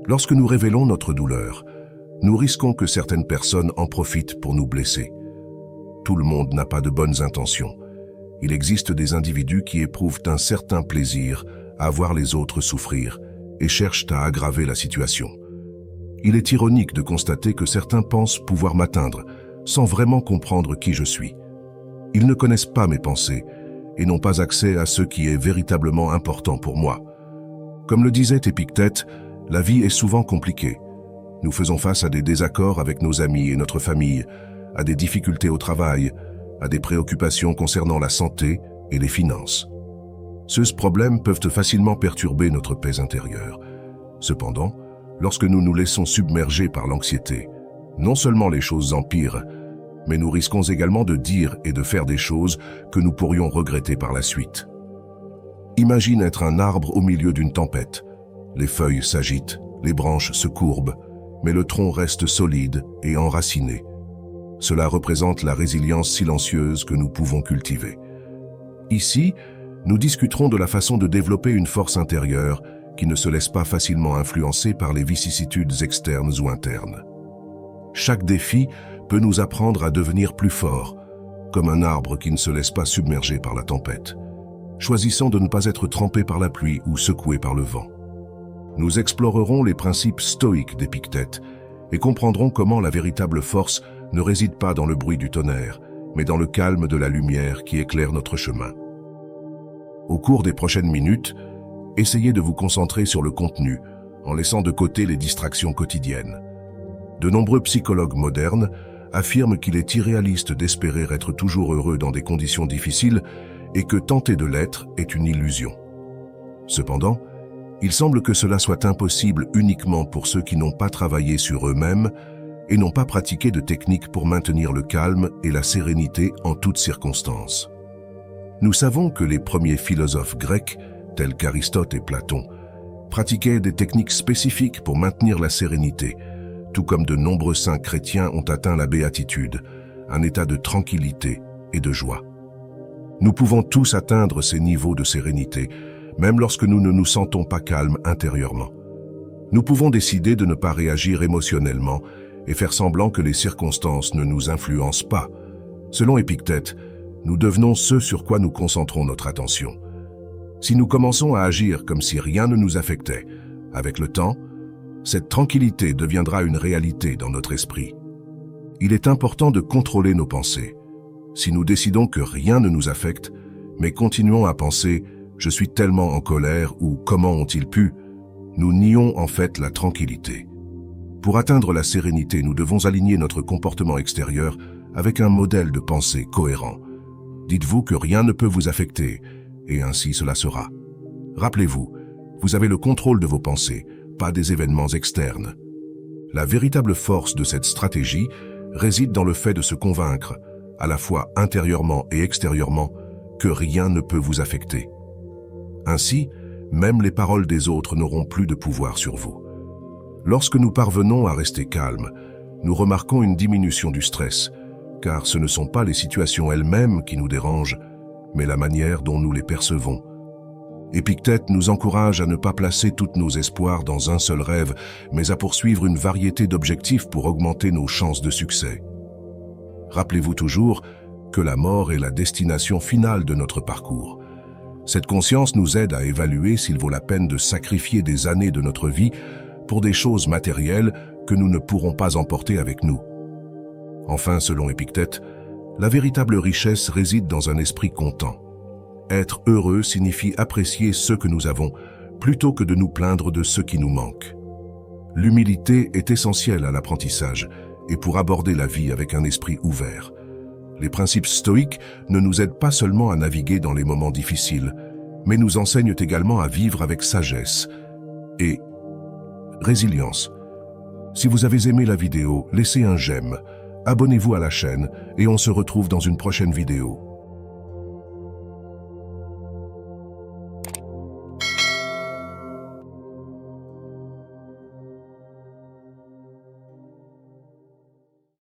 Lorsque nous révélons notre douleur, nous risquons que certaines personnes en profitent pour nous blesser. Tout le monde n'a pas de bonnes intentions. Il existe des individus qui éprouvent un certain plaisir à voir les autres souffrir et cherchent à aggraver la situation. Il est ironique de constater que certains pensent pouvoir m'atteindre sans vraiment comprendre qui je suis. Ils ne connaissent pas mes pensées et n'ont pas accès à ce qui est véritablement important pour moi. Comme le disait Épictète, la vie est souvent compliquée. Nous faisons face à des désaccords avec nos amis et notre famille, à des difficultés au travail, à des préoccupations concernant la santé et les finances. Ces problèmes peuvent facilement perturber notre paix intérieure. Cependant, lorsque nous nous laissons submerger par l'anxiété, non seulement les choses empirent, mais nous risquons également de dire et de faire des choses que nous pourrions regretter par la suite. Imagine être un arbre au milieu d'une tempête. Les feuilles s'agitent, les branches se courbent, mais le tronc reste solide et enraciné. Cela représente la résilience silencieuse que nous pouvons cultiver. Ici, nous discuterons de la façon de développer une force intérieure qui ne se laisse pas facilement influencer par les vicissitudes externes ou internes. Chaque défi peut nous apprendre à devenir plus forts, comme un arbre qui ne se laisse pas submerger par la tempête, choisissant de ne pas être trempé par la pluie ou secoué par le vent. Nous explorerons les principes stoïques d'Épictète et comprendrons comment la véritable force ne réside pas dans le bruit du tonnerre, mais dans le calme de la lumière qui éclaire notre chemin. Au cours des prochaines minutes, essayez de vous concentrer sur le contenu, en laissant de côté les distractions quotidiennes. De nombreux psychologues modernes affirment qu'il est irréaliste d'espérer être toujours heureux dans des conditions difficiles et que tenter de l'être est une illusion. Cependant, il semble que cela soit impossible uniquement pour ceux qui n'ont pas travaillé sur eux-mêmes et n'ont pas pratiqué de techniques pour maintenir le calme et la sérénité en toutes circonstances. Nous savons que les premiers philosophes grecs, tels qu'Aristote et Platon, pratiquaient des techniques spécifiques pour maintenir la sérénité, tout comme de nombreux saints chrétiens ont atteint la béatitude, un état de tranquillité et de joie. Nous pouvons tous atteindre ces niveaux de sérénité, même lorsque nous ne nous sentons pas calmes intérieurement. Nous pouvons décider de ne pas réagir émotionnellement et faire semblant que les circonstances ne nous influencent pas. Selon Épictète, nous devenons ce sur quoi nous concentrons notre attention. Si nous commençons à agir comme si rien ne nous affectait, avec le temps, cette tranquillité deviendra une réalité dans notre esprit. Il est important de contrôler nos pensées. Si nous décidons que rien ne nous affecte, mais continuons à penser « je suis tellement en colère » ou « comment ont-ils pu », nous nions en fait la tranquillité. Pour atteindre la sérénité, nous devons aligner notre comportement extérieur avec un modèle de pensée cohérent. Dites-vous que rien ne peut vous affecter, et ainsi cela sera. Rappelez-vous, vous avez le contrôle de vos pensées, pas des événements externes. La véritable force de cette stratégie réside dans le fait de se convaincre, à la fois intérieurement et extérieurement, que rien ne peut vous affecter. Ainsi, même les paroles des autres n'auront plus de pouvoir sur vous. Lorsque nous parvenons à rester calmes, nous remarquons une diminution du stress, car ce ne sont pas les situations elles-mêmes qui nous dérangent, mais la manière dont nous les percevons. Épictète nous encourage à ne pas placer tous nos espoirs dans un seul rêve, mais à poursuivre une variété d'objectifs pour augmenter nos chances de succès. Rappelez-vous toujours que la mort est la destination finale de notre parcours. Cette conscience nous aide à évaluer s'il vaut la peine de sacrifier des années de notre vie pour des choses matérielles que nous ne pourrons pas emporter avec nous. Enfin, selon Épictète, la véritable richesse réside dans un esprit content. Être heureux signifie apprécier ce que nous avons, plutôt que de nous plaindre de ce qui nous manque. L'humilité est essentielle à l'apprentissage et pour aborder la vie avec un esprit ouvert. Les principes stoïques ne nous aident pas seulement à naviguer dans les moments difficiles, mais nous enseignent également à vivre avec sagesse et résilience. Si vous avez aimé la vidéo, laissez un j'aime, abonnez-vous à la chaîne et on se retrouve dans une prochaine vidéo.